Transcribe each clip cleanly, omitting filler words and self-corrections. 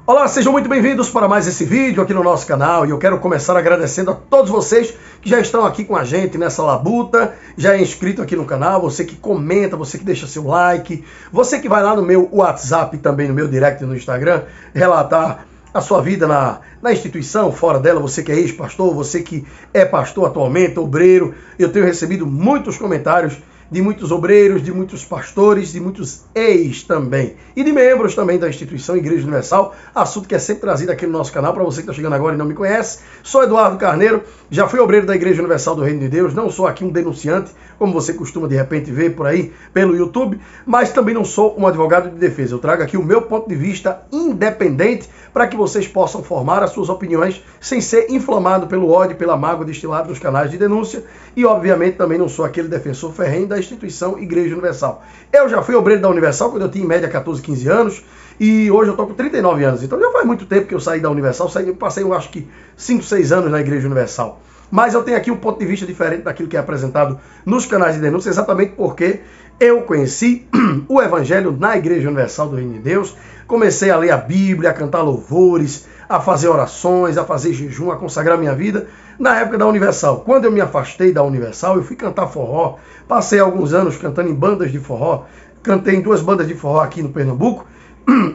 Olá, sejam muito bem-vindos para mais esse vídeo aqui no nosso canal e eu quero começar agradecendo a todos vocês que já estão aqui com a gente nessa labuta, já é inscrito aqui no canal, você que comenta, você que deixa seu like, você que vai lá no meu WhatsApp e também no meu direct no Instagram relatar a sua vida na instituição, fora dela, você que é ex-pastor, você que é pastor atualmente, obreiro. Eu tenho recebido muitos comentários de muitos obreiros, de muitos pastores, de muitos ex também. E de membros também da instituição Igreja Universal, assunto que é sempre trazido aqui no nosso canal. Para você que está chegando agora e não me conhece, sou Eduardo Carneiro, já fui obreiro da Igreja Universal do Reino de Deus, não sou aqui um denunciante, como você costuma de repente ver por aí pelo YouTube, mas também não sou um advogado de defesa. Eu trago aqui o meu ponto de vista independente para que vocês possam formar as suas opiniões sem ser inflamado pelo ódio, pela mágoa destilada nos canais de denúncia. E obviamente também não sou aquele defensor ferrenho da instituição Igreja Universal. Eu já fui obreiro da Universal quando eu tinha em média 14, 15 anos e hoje eu estou com 39 anos. Então já faz muito tempo que eu saí da Universal, eu passei eu acho que 5, 6 anos na Igreja Universal. Mas eu tenho aqui um ponto de vista diferente daquilo que é apresentado nos canais de denúncia, exatamente porque eu conheci o Evangelho na Igreja Universal do Reino de Deus, comecei a ler a Bíblia, a cantar louvores, a fazer orações, a fazer jejum, a consagrar minha vida na época da Universal. Quando eu me afastei da Universal, eu fui cantar forró, passei alguns anos cantando em bandas de forró, cantei em 2 bandas de forró aqui no Pernambuco,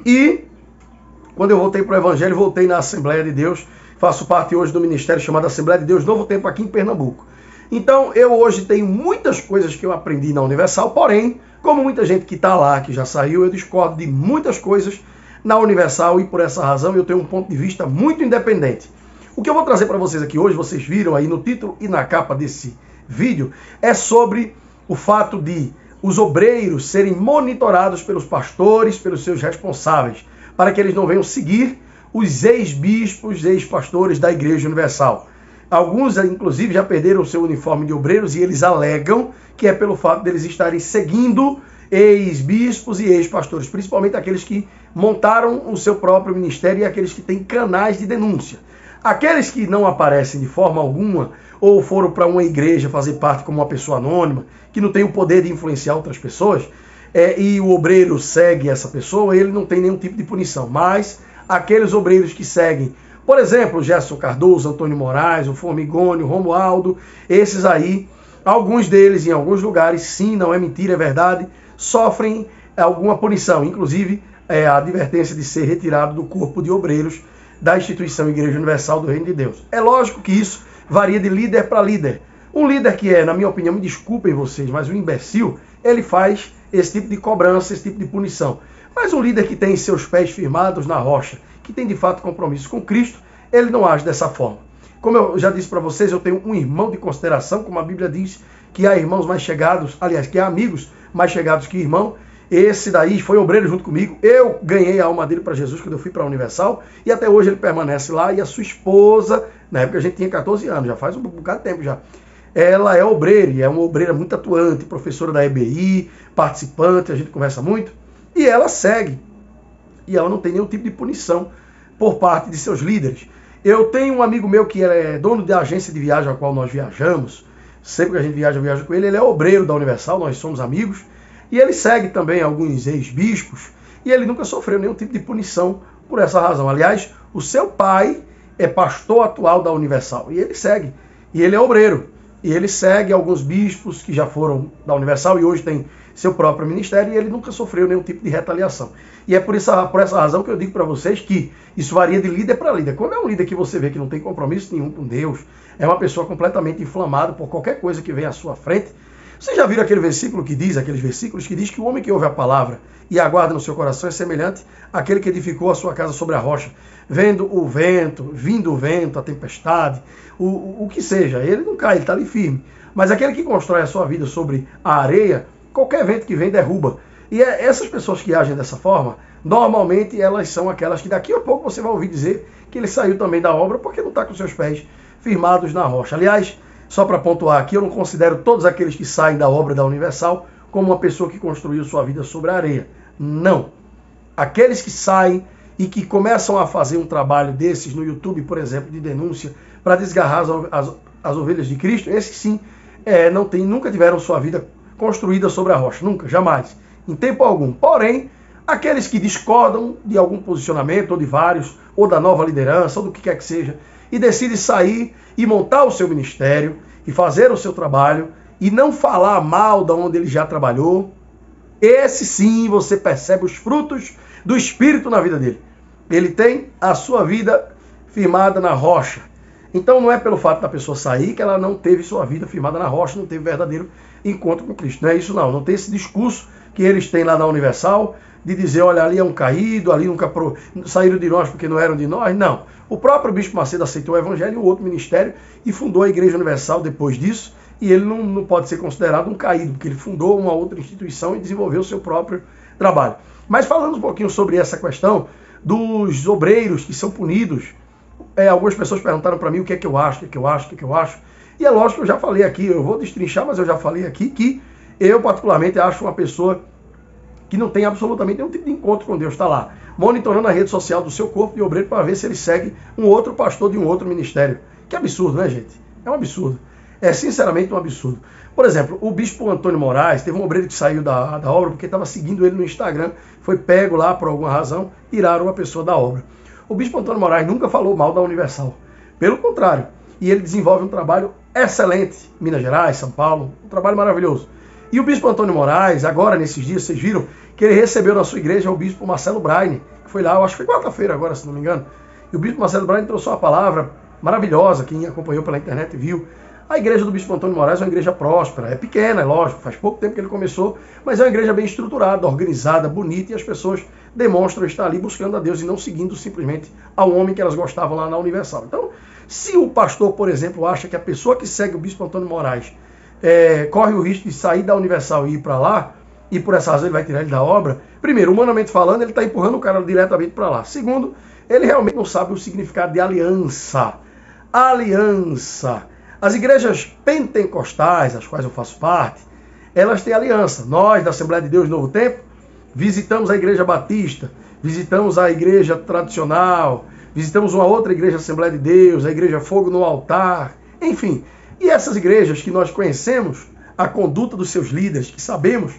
e quando eu voltei para o Evangelho, voltei na Assembleia de Deus, faço parte hoje do ministério chamado Assembleia de Deus Novo Tempo aqui em Pernambuco. Então eu hoje tenho muitas coisas que eu aprendi na Universal, porém, como muita gente que está lá, que já saiu, eu discordo de muitas coisas na Universal e por essa razão eu tenho um ponto de vista muito independente. O que eu vou trazer para vocês aqui hoje, vocês viram aí no título e na capa desse vídeo, é sobre o fato de os obreiros serem monitorados pelos pastores, pelos seus responsáveis, para que eles não venham seguir os ex-bispos, ex-pastores da Igreja Universal. Alguns, inclusive, já perderam o seu uniforme de obreiros e eles alegam que é pelo fato deles estarem seguindo ex-bispos e ex-pastores, principalmente aqueles que montaram o seu próprio ministério e aqueles que têm canais de denúncia. Aqueles que não aparecem de forma alguma ou foram para uma igreja fazer parte como uma pessoa anônima, que não tem o poder de influenciar outras pessoas, e o obreiro segue essa pessoa, ele não tem nenhum tipo de punição. Mas aqueles obreiros que seguem, por exemplo, o Gerson Cardoso, Antônio Moraes, o Formigoni, o Romualdo, esses aí, alguns deles em alguns lugares, sim, não é mentira, é verdade, sofrem alguma punição, inclusive a advertência de ser retirado do corpo de obreiros da instituição Igreja Universal do Reino de Deus. É lógico que isso varia de líder para líder. Um líder que é, na minha opinião, me desculpem vocês, mas um imbecil, ele faz esse tipo de cobrança, esse tipo de punição. Mas um líder que tem seus pés firmados na rocha, que tem de fato compromisso com Cristo, ele não age dessa forma. Como eu já disse para vocês, eu tenho um irmão de consideração, como a Bíblia diz, que há irmãos mais chegados, aliás, que há amigos mais chegados que irmão. Esse daí foi obreiro junto comigo. Eu ganhei a alma dele para Jesus quando eu fui para a Universal e até hoje ele permanece lá. E a sua esposa, na época a gente tinha 14 anos, já faz um bocado de tempo já. Ela é obreira e é uma obreira muito atuante, professora da EBI, participante, a gente conversa muito. E ela segue. E ela não tem nenhum tipo de punição por parte de seus líderes. Eu tenho um amigo meu que é dono da agência de viagem a qual nós viajamos. Sempre que a gente viaja, eu viajo com ele. Ele é obreiro da Universal, nós somos amigos. E ele segue também alguns ex-bispos. E ele nunca sofreu nenhum tipo de punição por essa razão. Aliás, o seu pai é pastor atual da Universal. E ele segue. E ele é obreiro. E ele segue alguns bispos que já foram da Universal e hoje tem seu próprio ministério. E ele nunca sofreu nenhum tipo de retaliação. E é por essa razão que eu digo para vocês que isso varia de líder para líder. Quando é um líder que você vê que não tem compromisso nenhum com Deus, é uma pessoa completamente inflamada por qualquer coisa que vem à sua frente. Vocês já viram aquele versículo que diz, aqueles versículos que diz que o homem que ouve a palavra e aguarda no seu coração é semelhante àquele que edificou a sua casa sobre a rocha, vendo o vento, vindo o vento, a tempestade, o que seja, ele não cai, ele está ali firme. Mas aquele que constrói a sua vida sobre a areia, qualquer vento que vem derruba. E essas pessoas que agem dessa forma, normalmente elas são aquelas que daqui a pouco você vai ouvir dizer que ele saiu também da obra porque não está com seus pés firmados na rocha. Aliás, só para pontuar aqui, eu não considero todos aqueles que saem da obra da Universal como uma pessoa que construiu sua vida sobre a areia. Não. Aqueles que saem e que começam a fazer um trabalho desses no YouTube, por exemplo, de denúncia, para desgarrar as ovelhas de Cristo, esses sim nunca tiveram sua vida construída sobre a rocha. Nunca, jamais. Em tempo algum. Porém, Aqueles que discordam de algum posicionamento, ou de vários, ou da nova liderança, ou do que quer que seja, e decidem sair e montar o seu ministério, e fazer o seu trabalho, e não falar mal da onde ele já trabalhou, esse sim você percebe os frutos do Espírito na vida dele. Ele tem a sua vida firmada na rocha. Então não é pelo fato da pessoa sair que ela não teve sua vida firmada na rocha, não teve verdadeiro encontro com Cristo. Não é isso não, não tem esse discurso que eles têm lá na Universal, de dizer, olha, ali é um caído, ali nunca saíram de nós porque não eram de nós. Não. O próprio Bispo Macedo aceitou o Evangelho e o outro ministério e fundou a Igreja Universal depois disso, e ele não pode ser considerado um caído, porque ele fundou uma outra instituição e desenvolveu o seu próprio trabalho. Mas falando um pouquinho sobre essa questão dos obreiros que são punidos, algumas pessoas perguntaram para mim o que é que eu acho, o que é que eu acho, o que é que eu acho. E é lógico que eu já falei aqui, eu vou destrinchar, mas eu já falei aqui que eu particularmente acho uma pessoa que não tem absolutamente nenhum tipo de encontro com Deus, está lá, monitorando a rede social do seu corpo de obreiro para ver se ele segue um outro pastor de um outro ministério. Que absurdo, né, gente? É um absurdo. É sinceramente um absurdo. Por exemplo, o bispo Antônio Moraes, teve um obreiro que saiu da obra porque estava seguindo ele no Instagram, foi pego lá por alguma razão, tiraram a pessoa da obra. O bispo Antônio Moraes nunca falou mal da Universal. Pelo contrário, e ele desenvolve um trabalho excelente em Minas Gerais, São Paulo, um trabalho maravilhoso. E o bispo Antônio Moraes, agora nesses dias, vocês viram que ele recebeu na sua igreja o bispo Marcelo Braine, que foi lá, eu acho que foi quarta-feira agora, se não me engano. E o bispo Marcelo Braine trouxe uma palavra maravilhosa, quem acompanhou pela internet viu. A igreja do bispo Antônio Moraes é uma igreja próspera, é pequena, é lógico, faz pouco tempo que ele começou, mas é uma igreja bem estruturada, organizada, bonita, e as pessoas demonstram estar ali buscando a Deus e não seguindo simplesmente ao homem que elas gostavam lá na Universal. Então, se o pastor, por exemplo, acha que a pessoa que segue o bispo Antônio Moraes corre o risco de sair da Universal e ir para lá, e por essa razão ele vai tirar ele da obra, primeiro, humanamente falando, ele está empurrando o cara diretamente para lá. Segundo, ele realmente não sabe o significado de aliança. Aliança. As igrejas pentecostais, as quais eu faço parte, elas têm aliança. Nós, da Assembleia de Deus Novo Tempo, visitamos a Igreja Batista, visitamos a Igreja Tradicional, visitamos uma outra igreja Assembleia de Deus, a Igreja Fogo no Altar, enfim. E essas igrejas que nós conhecemos a conduta dos seus líderes, que sabemos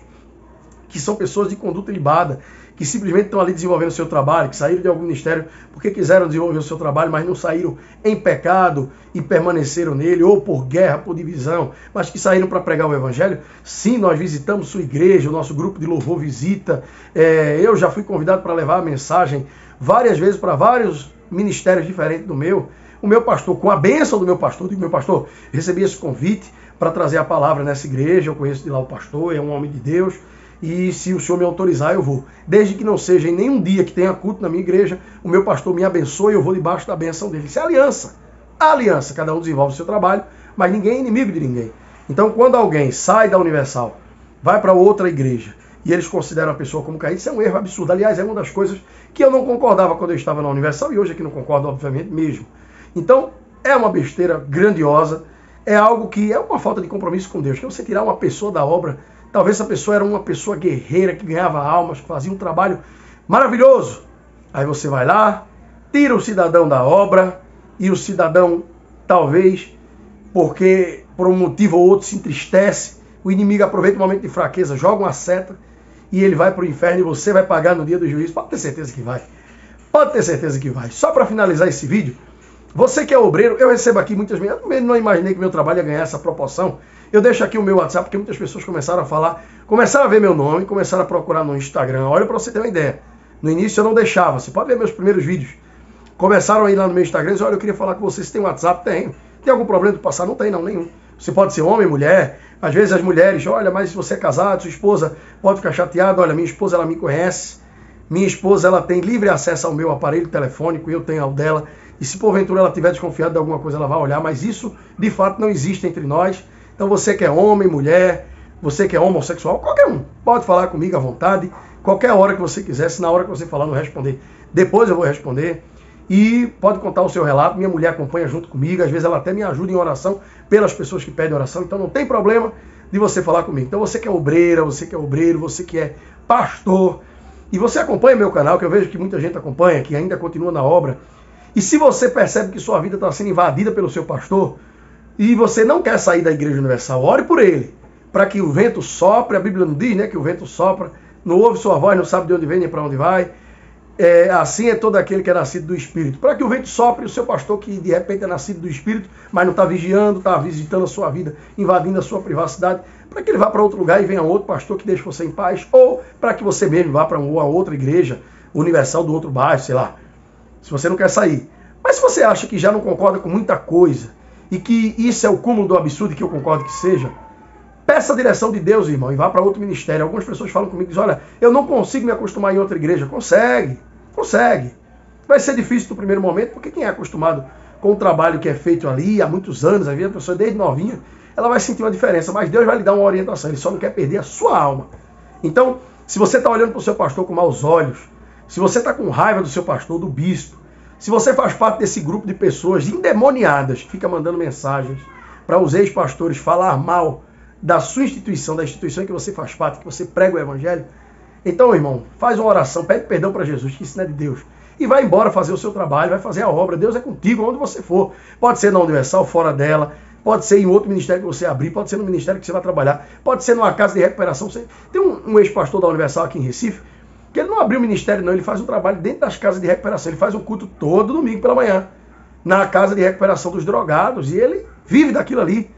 que são pessoas de conduta ilibada, que simplesmente estão ali desenvolvendo o seu trabalho, que saíram de algum ministério porque quiseram desenvolver o seu trabalho, mas não saíram em pecado e permaneceram nele, ou por guerra, por divisão, mas que saíram para pregar o Evangelho. Sim, nós visitamos sua igreja, o nosso grupo de louvor visita. Eu já fui convidado para levar a mensagem várias vezes para vários ministérios diferentes do meu. O meu pastor, com a bênção do meu pastor, digo, meu pastor, recebi esse convite para trazer a palavra nessa igreja, eu conheço de lá o pastor, é um homem de Deus, e se o senhor me autorizar, eu vou. Desde que não seja em nenhum dia que tenha culto na minha igreja, o meu pastor me abençoe e eu vou debaixo da bênção dele. Isso é aliança. A aliança, cada um desenvolve o seu trabalho, mas ninguém é inimigo de ninguém. Então, quando alguém sai da Universal, vai para outra igreja, e eles consideram a pessoa como caída, isso é um erro absurdo. Aliás, é uma das coisas que eu não concordava quando eu estava na Universal, e hoje aqui não concordo, obviamente, mesmo. Então, é uma besteira grandiosa, é algo que é uma falta de compromisso com Deus, que é você tirar uma pessoa da obra. Talvez essa pessoa era uma pessoa guerreira, que ganhava almas, que fazia um trabalho maravilhoso. Aí você vai lá, tira o cidadão da obra, e o cidadão, talvez, porque por um motivo ou outro se entristece, o inimigo aproveita o momento de fraqueza, joga uma seta, e ele vai para o inferno, e você vai pagar no dia do juízo. Pode ter certeza que vai. Pode ter certeza que vai. Só para finalizar esse vídeo, você que é obreiro, eu recebo aqui muitas vezes, eu não imaginei que meu trabalho ia ganhar essa proporção. Eu deixo aqui o meu WhatsApp, porque muitas pessoas começaram a falar, começaram a ver meu nome, começaram a procurar no Instagram. Olha para você ter uma ideia. No início eu não deixava, você pode ver meus primeiros vídeos. Começaram a ir lá no meu Instagram e disseram, olha, eu queria falar com você, se tem WhatsApp? Tenho. Tem algum problema de passar? Não tem, não, nenhum. Você pode ser homem, mulher. Às vezes as mulheres, olha, mas se você é casado, sua esposa pode ficar chateada. Olha, minha esposa, ela me conhece. Minha esposa, ela tem livre acesso ao meu aparelho telefônico, eu tenho ao dela. E se porventura ela estiver desconfiada de alguma coisa, ela vai olhar. Mas isso, de fato, não existe entre nós. Então você que é homem, mulher, você que é homossexual, qualquer um, pode falar comigo à vontade, qualquer hora que você quiser. Se na hora que você falar não responder, depois eu vou responder. E pode contar o seu relato, minha mulher acompanha junto comigo, às vezes ela até me ajuda em oração pelas pessoas que pedem oração, então não tem problema de você falar comigo. Então você que é obreira, você que é obreiro, você que é pastor, e você acompanha meu canal, que eu vejo que muita gente acompanha, que ainda continua na obra, e se você percebe que sua vida está sendo invadida pelo seu pastor, e você não quer sair da Igreja Universal, ore por ele, para que o vento sopre. A Bíblia não diz, né, que o vento sopra não ouve sua voz, não sabe de onde vem nem para onde vai. Assim é todo aquele que é nascido do Espírito. Para que o vento sopre, o seu pastor que de repente é nascido do Espírito, mas não está vigiando, está visitando a sua vida, invadindo a sua privacidade, para que ele vá para outro lugar e venha outro pastor que deixe você em paz, ou para que você mesmo vá para uma outra igreja universal do outro bairro, sei lá, se você não quer sair. Mas se você acha que já não concorda com muita coisa, e que isso é o cúmulo do absurdo, que eu concordo que seja, peça a direção de Deus, irmão, e vá para outro ministério. Algumas pessoas falam comigo, dizem, olha, eu não consigo me acostumar em outra igreja. Consegue. Vai ser difícil no primeiro momento, porque quem é acostumado com o trabalho que é feito ali há muitos anos, a pessoa desde novinha, ela vai sentir uma diferença, mas Deus vai lhe dar uma orientação, ele só não quer perder a sua alma. Então, se você está olhando para o seu pastor com maus olhos, se você está com raiva do seu pastor, do bispo, se você faz parte desse grupo de pessoas endemoniadas que fica mandando mensagens para os ex-pastores falar mal da sua instituição, da instituição em que você faz parte, que você prega o evangelho, então, irmão, faz uma oração, pede perdão para Jesus, que isso não é de Deus, e vai embora fazer o seu trabalho, vai fazer a obra. Deus é contigo, onde você for. Pode ser na Universal, fora dela, pode ser em outro ministério que você abrir, pode ser no ministério que você vai trabalhar, pode ser numa casa de recuperação. Tem um ex-pastor da Universal aqui em Recife, que ele não abriu o ministério não, ele faz um trabalho dentro das casas de recuperação, ele faz um culto todo domingo pela manhã, na casa de recuperação dos drogados, e ele vive daquilo ali.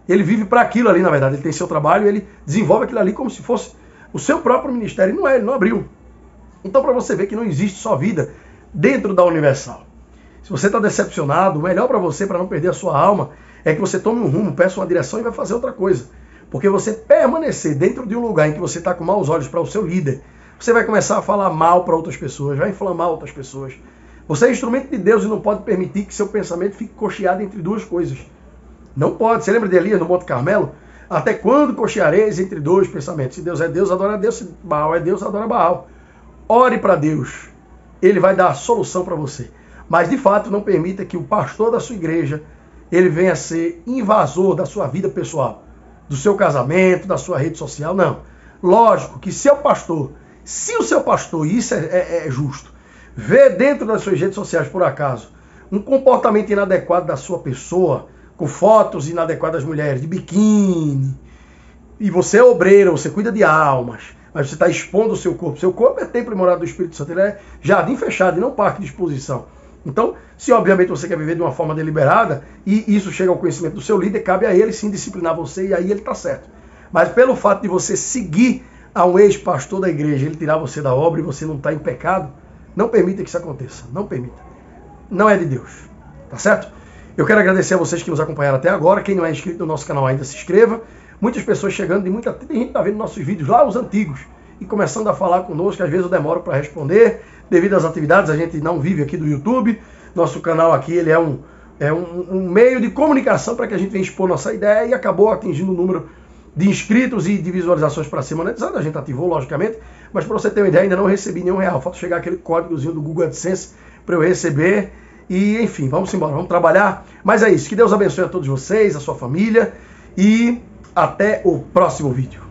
Ele vive para aquilo ali, na verdade. Ele tem seu trabalho, ele desenvolve aquilo ali como se fosse o seu próprio ministério. E não é, ele não abriu. Então, para você ver que não existe só vida dentro da Universal. Se você está decepcionado, o melhor para você, para não perder a sua alma, é que você tome um rumo, peça uma direção e vai fazer outra coisa. Porque você permanecer dentro de um lugar em que você está com maus olhos para o seu líder, você vai começar a falar mal para outras pessoas, vai inflamar outras pessoas. Você é instrumento de Deus e não pode permitir que seu pensamento fique cocheado entre duas coisas. Não pode. Você lembra de Elias no Monte Carmelo? Até quando cocheareis entre dois pensamentos? Se Deus é Deus, adora a Deus. Se Baal é Deus, adora Baal. Ore para Deus. Ele vai dar a solução para você. Mas, de fato, não permita que o pastor da sua igreja ele venha a ser invasor da sua vida pessoal, do seu casamento, da sua rede social. Não. Lógico que se o seu pastor, e isso é justo, vê dentro das suas redes sociais, por acaso, um comportamento inadequado da sua pessoa, com fotos inadequadas das mulheres, de biquíni, e você é obreiro, você cuida de almas, mas você está expondo o seu corpo. Seu corpo é templo e morada do Espírito Santo, ele é jardim fechado e não parque de exposição. Então, se obviamente você quer viver de uma forma deliberada, e isso chega ao conhecimento do seu líder, cabe a ele sim disciplinar você, e aí ele está certo. Mas pelo fato de você seguir a um ex-pastor da igreja, ele tirar você da obra e você não está em pecado, não permita que isso aconteça, não permita. Não é de Deus, tá certo? Eu quero agradecer a vocês que nos acompanharam até agora. Quem não é inscrito no nosso canal ainda, se inscreva. Muitas pessoas chegando, tem gente está vendo nossos vídeos lá, os antigos, e começando a falar conosco. Às vezes eu demoro para responder, devido às atividades, a gente não vive aqui do YouTube. Nosso canal aqui ele é um meio de comunicação para que a gente venha expor nossa ideia, e acabou atingindo o número de inscritos e de visualizações para ser monetizado. A gente ativou, logicamente, mas para você ter uma ideia, ainda não recebi nenhum real. Falta chegar aquele códigozinho do Google AdSense para eu receber. E, enfim, vamos embora, vamos trabalhar. Mas é isso, que Deus abençoe a todos vocês, a sua família, e até o próximo vídeo.